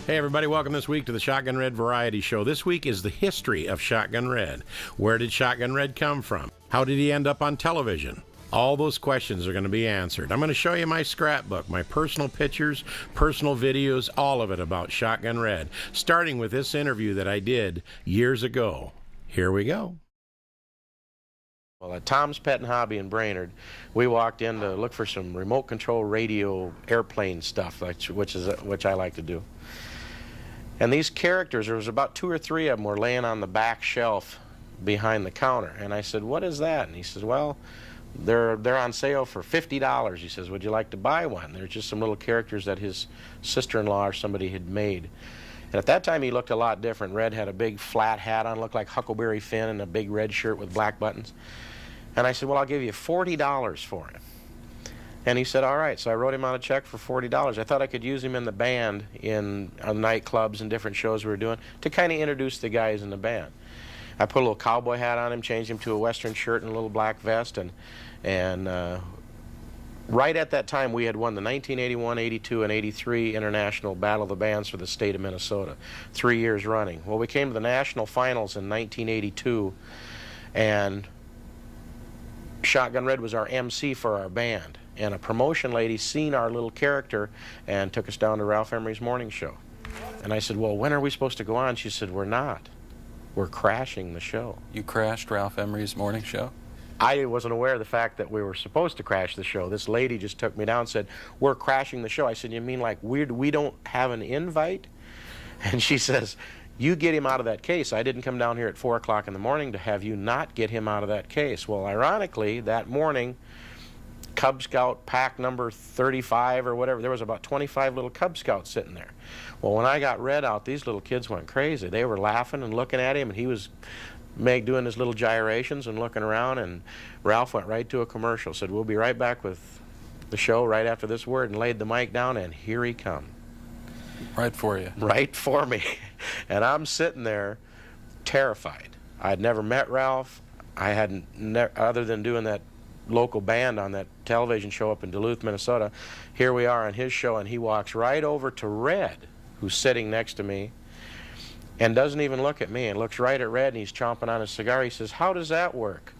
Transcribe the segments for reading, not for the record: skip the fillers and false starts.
Hey everybody, welcome this week to the Shotgun Red Variety Show. This week is the history of Shotgun Red. Where did Shotgun Red come from? How did he end up on television? All those questions are going to be answered. I'm going to show you my scrapbook, my personal pictures, personal videos, all of it about Shotgun Red, starting with this interview that I did years ago. Here we go. Well, at Tom's Pet and Hobby in Brainerd, we walked in to look for some remote control radio airplane stuff, which I like to do. And these characters, there was about 2 or 3 of them were laying on the back shelf behind the counter. And I said, "What is that?" And he says, "Well, they're on sale for $50. He says, "Would you like to buy one?" They're just some little characters that his sister-in-law or somebody had made. And at that time, he looked a lot different. Red had a big flat hat on, looked like Huckleberry Finn, and a big red shirt with black buttons. And I said, "Well, I'll give you $40 for him." And he said, "All right." So I wrote him out a check for $40. I thought I could use him in the band in nightclubs and different shows we were doing to kind of introduce the guys in the band. I put a little cowboy hat on him, changed him to a western shirt and a little black vest, and right at that time we had won the 1981, 82, and 83 International Battle of the Bands for the state of Minnesota, 3 years running. Well, we came to the national finals in 1982, and Shotgun Red was our MC for our band. And a promotion lady seen our little character and took us down to Ralph Emery's morning show. And I said, "Well, when are we supposed to go on?" She said, "We're not. We're crashing the show." You crashed Ralph Emery's morning show? I wasn't aware of the fact that we were supposed to crash the show. This lady just took me down and said, "We're crashing the show." I said, "You mean like we don't have an invite?" And she says, "You get him out of that case. I didn't come down here at 4 o'clock in the morning to have you not get him out of that case." Well, ironically, that morning, Cub Scout pack number 35 or whatever, there was about 25 little Cub Scouts sitting there. Well, when I got Red out, these little kids went crazy. They were laughing and looking at him, and he was doing his little gyrations and looking around, and Ralph went right to a commercial, said, "We'll be right back with the show right after this word," and laid the mic down, and here he come. Right for you. Right for me. And I'm sitting there terrified. I'd never met Ralph. I hadn't, other than doing that local band on that television show up in Duluth, Minnesota. Here we are on his show, and he walks right over to Red, who's sitting next to me, and doesn't even look at me, and looks right at Red, and he's chomping on his cigar. He says, "How does that work?"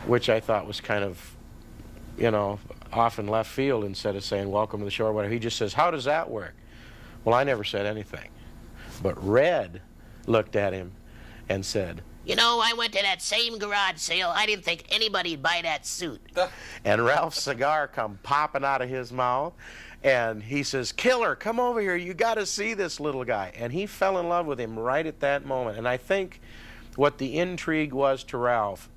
Which I thought was kind of, you know, off in left field. Instead of saying "welcome to the show" or whatever, he just says, "How does that work?" Well, I never said anything. But Red looked at him and said, "You know, I went to that same garage sale. I didn't think anybody'd buy that suit." And Ralph's cigar come popping out of his mouth, and he says, "Killer, come over here. You got to see this little guy." And he fell in love with him right at that moment. And I think what the intrigue was to Ralph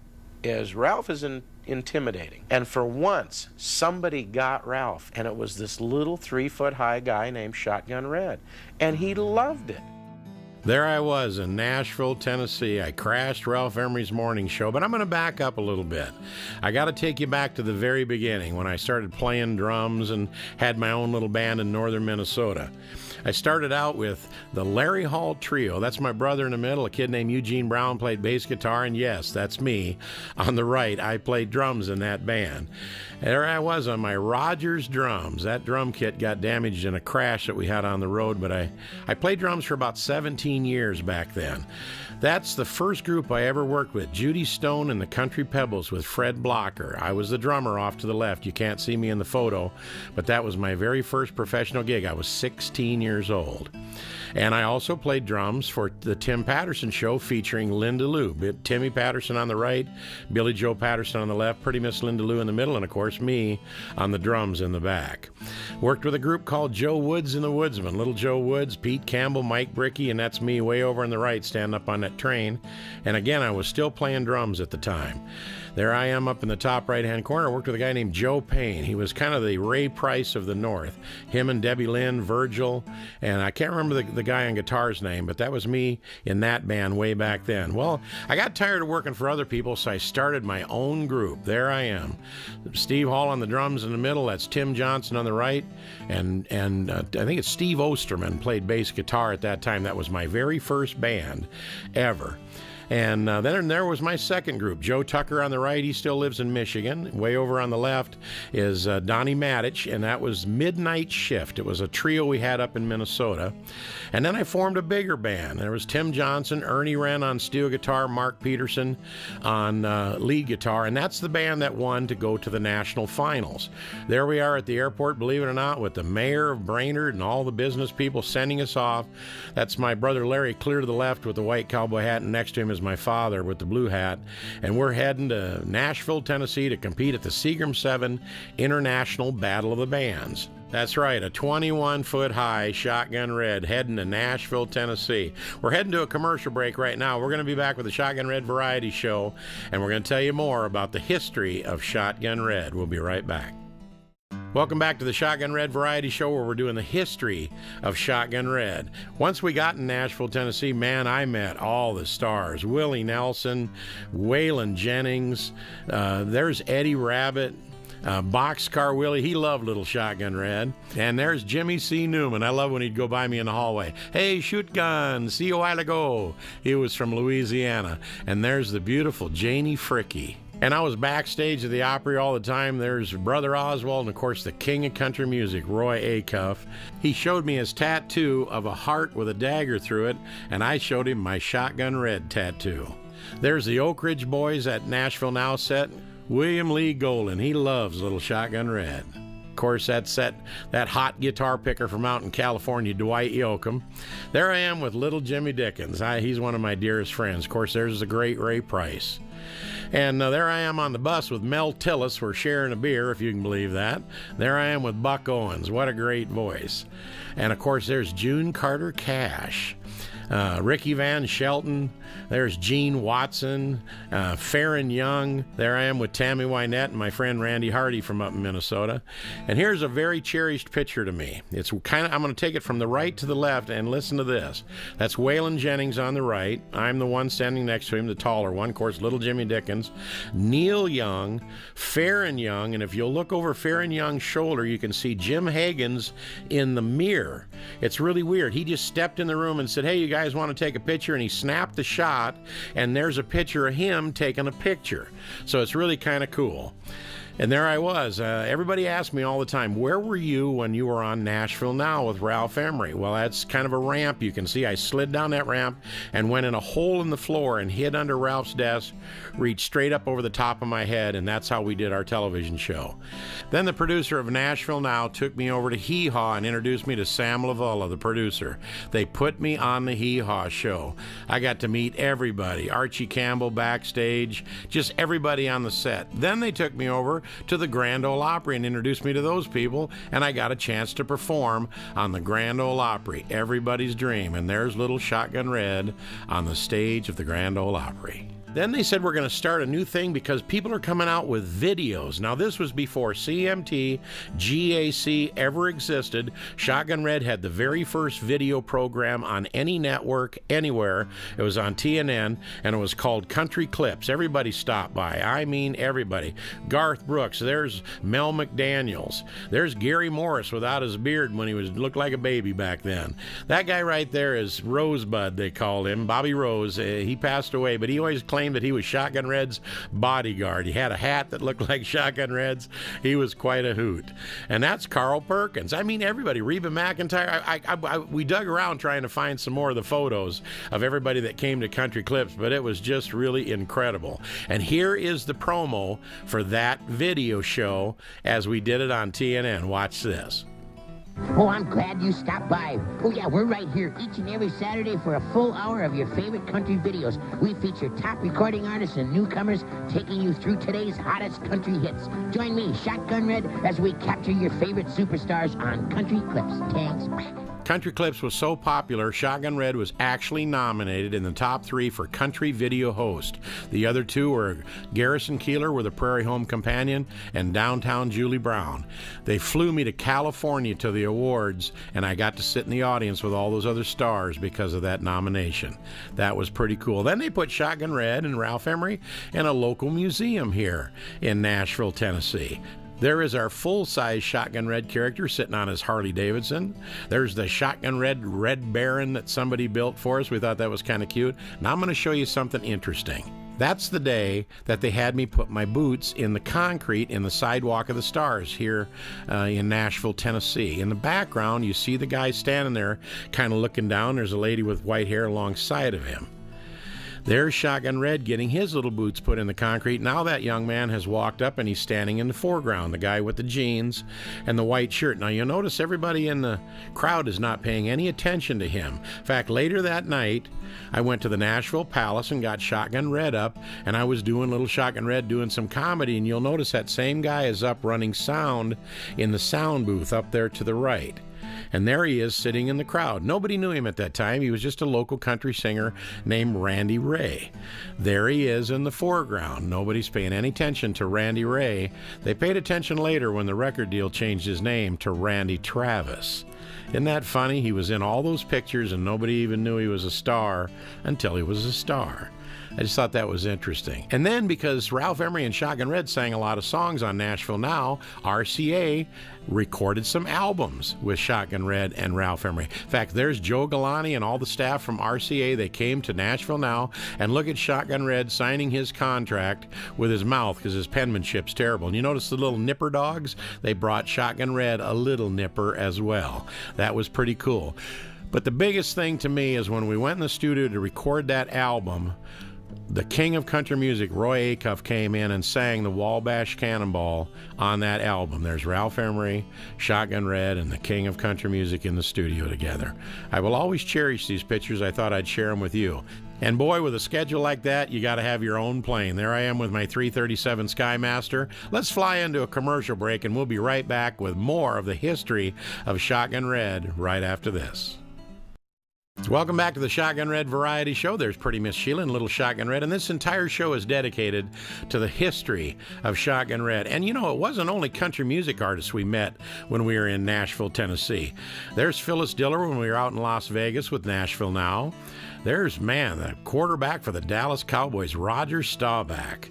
is Ralph is intimidating. And for once, somebody got Ralph, and it was this little 3-foot-high guy named Shotgun Red. And he loved it. There I was in Nashville, Tennessee. I crashed Ralph Emery's morning show, but I'm going to back up a little bit. I got to take you back to the very beginning when I started playing drums and had my own little band in northern Minnesota. I started out with the Larry Hall Trio. That's my brother in the middle. A kid named Eugene Brown played bass guitar, and yes, that's me. On the right, I played drums in that band. There I was on my Rogers drums. That drum kit got damaged in a crash that we had on the road, but I played drums for about 17 years back then. That's the first group I ever worked with, Judy Stone and the Country Pebbles with Fred Blocker. I was the drummer off to the left. You can't see me in the photo, but that was my very first professional gig. I was 16 years old. And I also played drums for the Tim Patterson Show featuring Linda Lou. Timmy Patterson on the right, Billy Joe Patterson on the left, Pretty Miss Linda Lou in the middle, and of course me on the drums in the back. Worked with a group called Joe Woods and the Woodsmen. Little Joe Woods, Pete Campbell, Mike Bricky, and that's me way over on the right standing up on that train. And again, I was still playing drums at the time. There I am up in the top right-hand corner. I worked with a guy named Joe Payne. He was kind of the Ray Price of the North. Him and Debbie Lynn, Virgil, and I can't remember the guy on guitar's name, but that was me in that band way back then. Well, I got tired of working for other people, so I started my own group. There I am. Steve Hall on the drums in the middle. That's Tim Johnson on the right. And I think it's Steve Osterman played bass guitar at that time. That was my very first band ever. And then there was my second group. Joe Tucker on the right, he still lives in Michigan. Way over on the left is Donnie Matich, and that was Midnight Shift. It was a trio we had up in Minnesota. And then I formed a bigger band. There was Tim Johnson, Ernie Wren on steel guitar, Mark Peterson on lead guitar, and that's the band that won to go to the national finals. There we are at the airport, believe it or not, with the mayor of Brainerd and all the business people sending us off. That's my brother Larry clear to the left with the white cowboy hat, and next to him is my father with the blue hat. And we're heading to Nashville, Tennessee to compete at the Seagram 7 International Battle of the Bands. That's right, a 21-foot high Shotgun Red heading to Nashville, Tennessee. We're heading to a commercial break right now. We're going to be back with the Shotgun Red Variety Show, and we're going to tell you more about the history of Shotgun Red. We'll be right back. Welcome back to the Shotgun Red Variety Show, where we're doing the history of Shotgun Red. Once we got in Nashville, Tennessee, man, I met all the stars. Willie Nelson, Waylon Jennings, there's Eddie Rabbit, Boxcar Willie, he loved Little Shotgun Red. And there's Jimmy C. Newman. I love when he'd go by me in the hallway. Hey, shoot gun, see you a while ago. He was from Louisiana. And there's the beautiful Janie Fricke. And I was backstage at the Opry all the time. There's Brother Oswald and, of course, the king of country music, Roy Acuff. He showed me his tattoo of a heart with a dagger through it, and I showed him my Shotgun Red tattoo. There's the Oak Ridge Boys at Nashville Now set. William Lee Golden, he loves Little Shotgun Red. Of course, that's that hot guitar picker from out in California, Dwight Yoakam. There I am with Little Jimmy Dickens. He's one of my dearest friends. Of course, there's the great Ray Price. And there I am on the bus with Mel Tillis. We're sharing a beer, if you can believe that. There I am with Buck Owens. What a great voice. And, of course, there's June Carter Cash. Ricky Van Shelton, there's Gene Watson, Farron Young. There I am with Tammy Wynette and my friend Randy Hardy from up in Minnesota. And here's a very cherished picture to me. It's kind of, I'm going to take it from the right to the left and listen to this. That's Waylon Jennings on the right. I'm the one standing next to him, the taller one. Of course, Little Jimmy Dickens. Neil Young, Farron Young, and if you'll look over Farron Young's shoulder, you can see Jim Hagen's in the mirror. It's really weird. He just stepped in the room and said, hey, you guys want to take a picture? And he snapped the shot, and there's a picture of him taking a picture. So it's really kind of cool. And there I was. Everybody asked me all the time, where were you when you were on Nashville Now with Ralph Emery? Well, that's kind of a ramp. You can see I slid down that ramp and went in a hole in the floor and hid under Ralph's desk, reached straight up over the top of my head, and that's how we did our television show. Then the producer of Nashville Now took me over to Hee Haw and introduced me to Sam Lavala, the producer. They put me on the Hee Haw show. I got to meet everybody, Archie Campbell backstage, just everybody on the set. Then they took me over to the Grand Ole Opry and introduced me to those people, and I got a chance to perform on the Grand Ole Opry, everybody's dream. And there's Little Shotgun Red on the stage of the Grand Ole Opry. Then they said we're going to start a new thing because people are coming out with videos. Now, this was before CMT, GAC ever existed. Shotgun Red had the very first video program on any network, anywhere. It was on TNN, and it was called Country Clips. Everybody stopped by. I mean, everybody. Garth Brooks. There's Mel McDaniels. There's Gary Morris without his beard when he looked like a baby back then. That guy right there is Rosebud, they called him. Bobby Rose. He passed away, but he always claimed that he was Shotgun Red's bodyguard. He had a hat that looked like Shotgun Red's. He was quite a hoot. And that's Carl Perkins. I mean, everybody. Reba McEntire. We dug around trying to find some more of the photos of everybody that came to Country Clips, but it was just really incredible. And here is the promo for that video show as we did it on TNN. Watch this. Oh, I'm glad you stopped by. Oh, yeah, we're right here each and every Saturday for a full hour of your favorite country videos. We feature top recording artists and newcomers taking you through today's hottest country hits. Join me, Shotgun Red, as we capture your favorite superstars on Country Clips. Thanks. Country Clips was so popular, Shotgun Red was actually nominated in the top 3 for Country Video Host. The other 2 were Garrison Keillor with a Prairie Home Companion and Downtown Julie Brown. They flew me to California to the awards, and I got to sit in the audience with all those other stars because of that nomination. That was pretty cool. Then they put Shotgun Red and Ralph Emery in a local museum here in Nashville, Tennessee. There is our full-size Shotgun Red character sitting on his Harley Davidson. There's the Shotgun Red Baron that somebody built for us. We thought that was kind of cute. Now I'm going to show you something interesting. That's the day that they had me put my boots in the concrete in the Sidewalk of the Stars here in Nashville, Tennessee. In the background, you see the guy standing there kind of looking down. There's a lady with white hair alongside of him. There's Shotgun Red getting his little boots put in the concrete. Now that young man has walked up and he's standing in the foreground, the guy with the jeans and the white shirt. Now you'll notice everybody in the crowd is not paying any attention to him. In fact, later that night, I went to the Nashville Palace and got Shotgun Red up, and I was doing little Shotgun Red doing some comedy, and you'll notice that same guy is up running sound in the sound booth up there to the right. And there he is sitting in the crowd. Nobody knew him at that time. He was just a local country singer named Randy Ray. There he is in the foreground. Nobody's paying any attention to Randy Ray. They paid attention later when the record deal changed his name to Randy Travis. Isn't that funny? He was in all those pictures and nobody even knew he was a star until he was a star. I just thought that was interesting. And then because Ralph Emery and Shotgun Red sang a lot of songs on Nashville Now, RCA recorded some albums with Shotgun Red and Ralph Emery. In fact, there's Joe Galante and all the staff from RCA. They came to Nashville Now, and look at Shotgun Red signing his contract with his mouth because his penmanship's terrible. And you notice the little nipper dogs? They brought Shotgun Red a little nipper as well. That was pretty cool. But the biggest thing to me is when we went in the studio to record that album, the king of country music, Roy Acuff, came in and sang the Wabash Cannonball on that album. There's Ralph Emery, Shotgun Red, and the king of country music in the studio together. I will always cherish these pictures. I thought I'd share them with you. And boy, with a schedule like that, you got to have your own plane. There I am with my 337 Skymaster. Let's fly into a commercial break, and we'll be right back with more of the history of Shotgun Red right after this. Welcome back to the Shotgun Red Variety Show. There's Pretty Miss Sheila and Little Shotgun Red, and this entire show is dedicated to the history of Shotgun Red. And you know, it wasn't only country music artists we met when we were in Nashville, Tennessee. There's Phyllis Diller when we were out in Las Vegas with Nashville Now. There's, man, the quarterback for the Dallas Cowboys, Roger Staubach.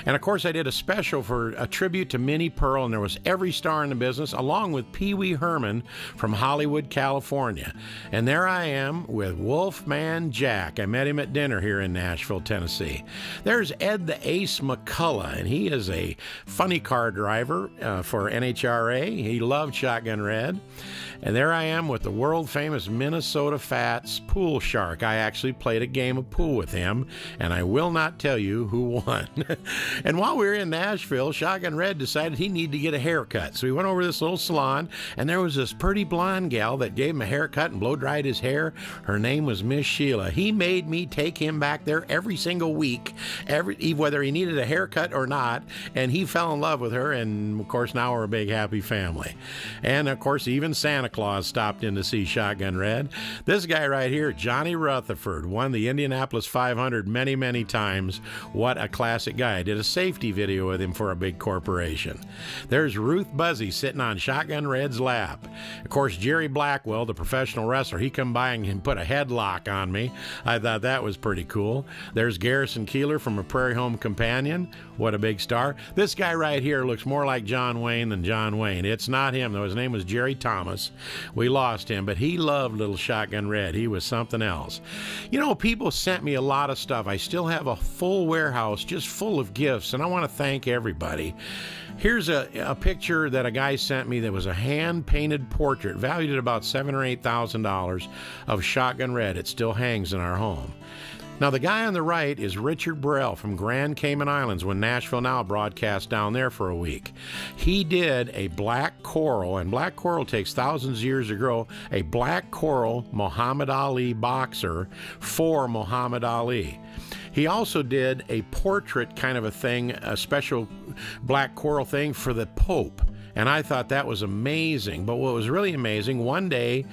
And, of course, I did a special for a tribute to Minnie Pearl, and there was every star in the business, along with Pee Wee Herman from Hollywood, California. And there I am with Wolfman Jack. I met him at dinner here in Nashville, Tennessee. There's Ed the Ace McCullough, and he is a funny car driver for NHRA. He loved Shotgun Red. And there I am with the world-famous Minnesota Fats pool shark. I actually played a game of pool with him, and I will not tell you who won. And while we were in Nashville, Shotgun Red decided he needed to get a haircut. So we went over to this little salon, and there was this pretty blonde gal that gave him a haircut and blow-dried his hair. Her name was Miss Sheila. He made me take him back there every single week, whether he needed a haircut or not, and he fell in love with her, and, of course, now we're a big, happy family. And, of course, even Santa Claus stopped in to see Shotgun Red. This guy right here, Johnny Rutherford, won the Indianapolis 500 many, many times. What a classic guy. I did a safety video with him for a big corporation. There's Ruth Buzzy sitting on Shotgun Red's lap. Of course, Jerry Blackwell, the professional wrestler, he come by and put a headlock on me. I thought that was pretty cool. There's Garrison Keillor from A Prairie Home Companion. What a big star. This guy right here looks more like John Wayne than John Wayne. It's not him, though. His name was Jerry Thomas. We lost him, but he loved Little Shotgun Red. He was something else. You know, people sent me a lot of stuff. I still have a full warehouse just full of gifts, and I want to thank everybody. Here's a picture that a guy sent me that was a hand-painted portrait valued at about $7,000 or $8,000 of Shotgun Red. It still hangs in our home. Now, the guy on the right is Richard Burrell from Grand Cayman Islands when Nashville Now broadcast down there for a week. He did a black coral, and black coral takes thousands of years to grow, a black coral Muhammad Ali boxer for Muhammad Ali. He also did a portrait kind of a thing, a special black coral thing for the Pope. And I thought that was amazing. But what was really amazing, one day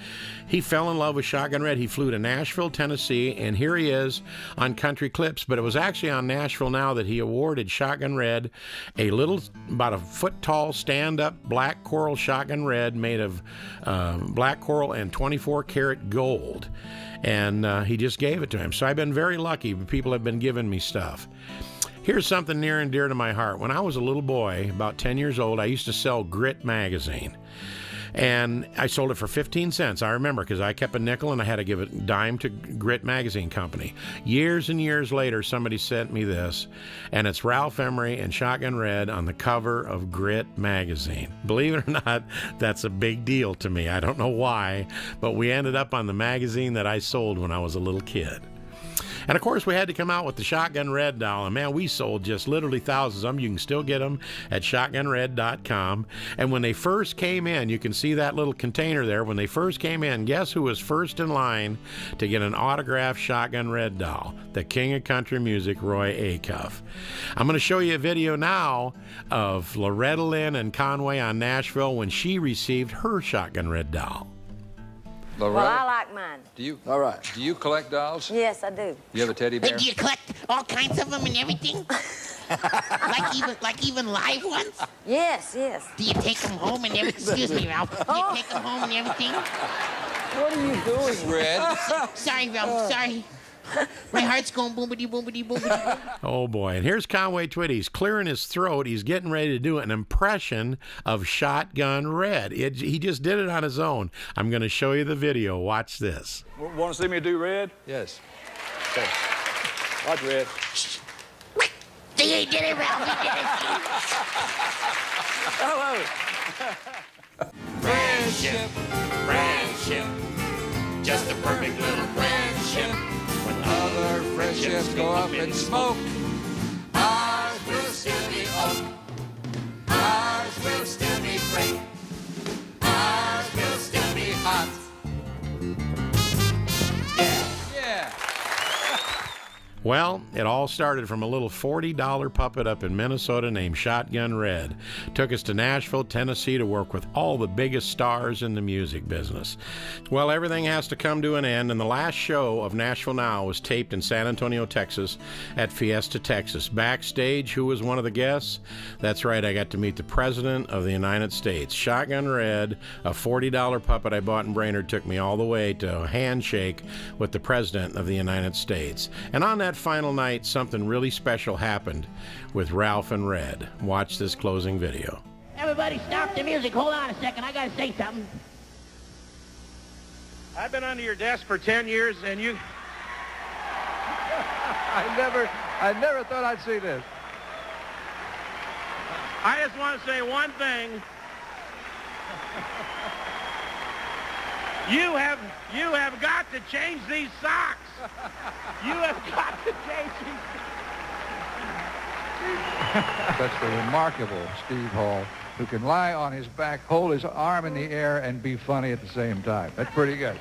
he fell in love with Shotgun Red. He flew to Nashville, Tennessee, and here he is on Country Clips. But it was actually on Nashville Now that he awarded Shotgun Red a little, about a foot-tall, stand-up black coral Shotgun Red made of black coral and 24-karat gold. And he just gave it to him. So I've been very lucky. People have been giving me stuff. Here's something near and dear to my heart. When I was a little boy, about 10 years old, I used to sell Grit magazine. And I sold it for 15 cents. I remember, because I kept a nickel and I had to give a dime to Grit Magazine Company. Years and years later, somebody sent me this, and it's Ralph Emery and Shotgun Red on the cover of Grit Magazine. Believe it or not, that's a big deal to me. I don't know why, but we ended up on the magazine that I sold when I was a little kid. And of course, we had to come out with the Shotgun Red doll. And man, we sold just literally thousands of them. You can still get them at shotgunred.com. And when they first came in, you can see that little container there. When they first came in, guess who was first in line to get an autographed Shotgun Red doll? The king of country music, Roy Acuff. I'm going to show you a video now of Loretta Lynn and Conway on Nashville when she received her Shotgun Red doll. Loretta? Well, I like mine. All right. Do you collect dolls? Yes, I do. You have a teddy bear? Do you collect all kinds of them and everything? like even live ones? Yes, yes. Do you take them home and everything? Excuse me, Ralph. Do you take them home and everything? What are you doing, Red? Sorry, Ralph. Sorry. My heart's going boomity, boomity, boomity. Oh, boy. And here's Conway Twitty. He's clearing his throat. He's getting ready to do an impression of Shotgun Red. He just did it on his own. I'm going to show you the video. Watch this. Want to see me do Red? Yes. Okay. Watch Red. He did it, Ralph. He did it. Hello. Friendship, friendship, just a perfect little friendship. When Other friendships go up in smoke. ours will still be oak. Ours will still be great. Ours will still be hot. Yeah. Well, it all started from a little $40 puppet up in Minnesota named Shotgun Red. Took us to Nashville, Tennessee to work with all the biggest stars in the music business. Well, everything has to come to an end, and the last show of Nashville Now was taped in San Antonio, Texas at Fiesta, Texas. Backstage, who was one of the guests? That's right, I got to meet the President of the United States. Shotgun Red, a $40 puppet I bought in Brainerd, took me all the way to a handshake with the President of the United States. And on that final night, something really special happened with Ralph and Red. Watch this closing video. Everybody stop the music. Hold on a second. I got to say something. I've been under your desk for 10 years, and you... I never thought I'd see this. I just want to say one thing. You have got to change these socks. You have got to change these socks. That's the remarkable Steve Hall, who can lie on his back, hold his arm in the air, and be funny at the same time. That's pretty good.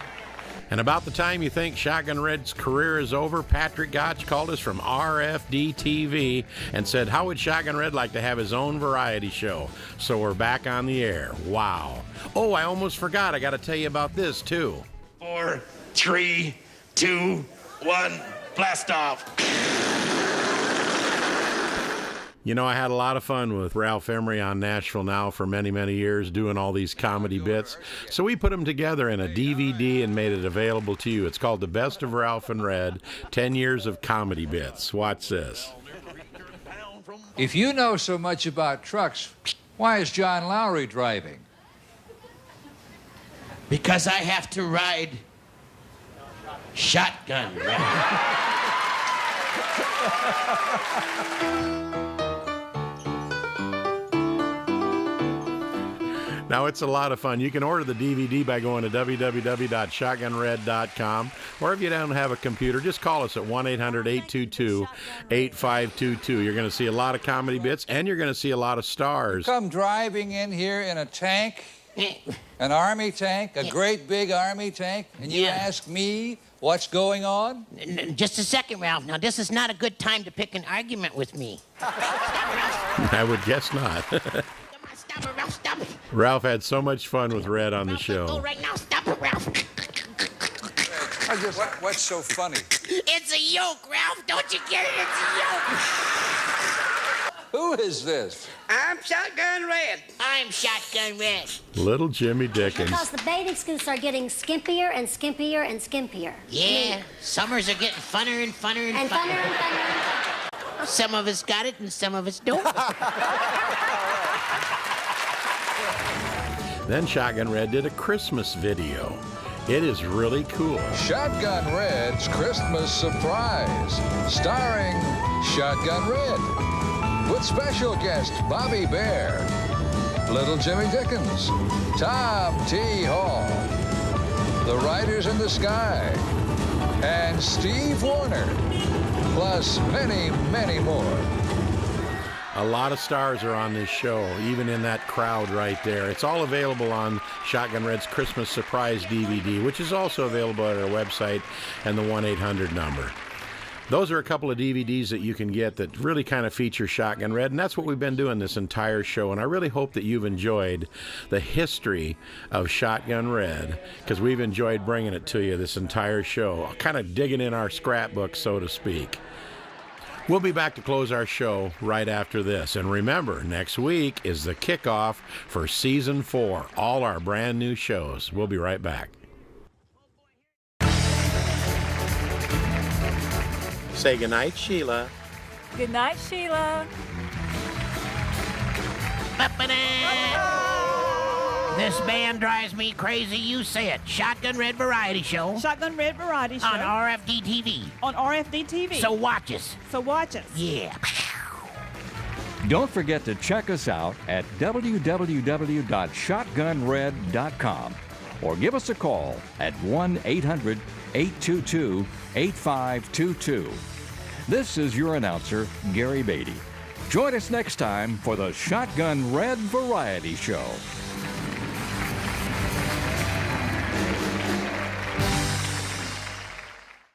And about the time you think Shotgun Red's career is over, Patrick Gotch called us from RFD TV and said, how would Shotgun Red like to have his own variety show? So we're back on the air. Wow. Oh, I almost forgot. I got to tell you about this, too. 4, 3, 2, 1, blast off. You know, I had a lot of fun with Ralph Emery on Nashville Now for many, many years, doing all these comedy bits. So we put them together in a DVD and made it available to you. It's called The Best of Ralph and Red, 10 Years of Comedy Bits. Watch this. If you know so much about trucks, why is John Lowry driving? Because I have to ride shotgun. Now, it's a lot of fun. You can order the DVD by going to www.shotgunred.com. Or if you don't have a computer, just call us at 1-800-822-8522. You're going to see a lot of comedy bits, and you're going to see a lot of stars. Come driving in here in a tank, an army tank, a great big army tank, and you ask me what's going on? Just a second, Ralph. Now, this is not a good time to pick an argument with me. I would guess not. Stop it, Ralph. Stop it. Ralph had so much fun with Red on the show. Go right now. Stop it, Ralph. What's so funny? It's a yoke, Ralph. Don't you get it? It's a yoke. Who is this? I'm Shotgun Red. I'm Shotgun Red. Little Jimmy Dickens. Because the bathing suits are getting skimpier and skimpier and skimpier. Yeah, summers are getting funner and funner and funner. And funner and funner and funner. Some of us got it and some of us don't. Then Shotgun Red did a Christmas video. It is really cool. Shotgun Red's Christmas Surprise, starring Shotgun Red, with special guest Bobby Bear, Little Jimmy Dickens, Tom T. Hall, The Riders in the Sky, and Steve Warner, plus many, many more. A lot of stars are on this show, even in that crowd right there. It's all available on Shotgun Red's Christmas Surprise DVD, which is also available at our website and the 1-800 number. Those are a couple of DVDs that you can get that really kind of feature Shotgun Red, and that's what we've been doing this entire show. And I really hope that you've enjoyed the history of Shotgun Red, because we've enjoyed bringing it to you this entire show, kind of digging in our scrapbook, so to speak. We'll be back to close our show right after this. And remember, next week is the kickoff for Season 4, all our brand new shows. We'll be right back. Say goodnight, Sheila. Good night, Sheila. This band drives me crazy. You say it. Shotgun Red Variety Show. Shotgun Red Variety Show. On RFD TV. On RFD TV. So watch us. So watch us. Yeah. Don't forget to check us out at www.shotgunred.com or give us a call at 1-800-822-8522. This is your announcer, Gary Beatty. Join us next time for the Shotgun Red Variety Show.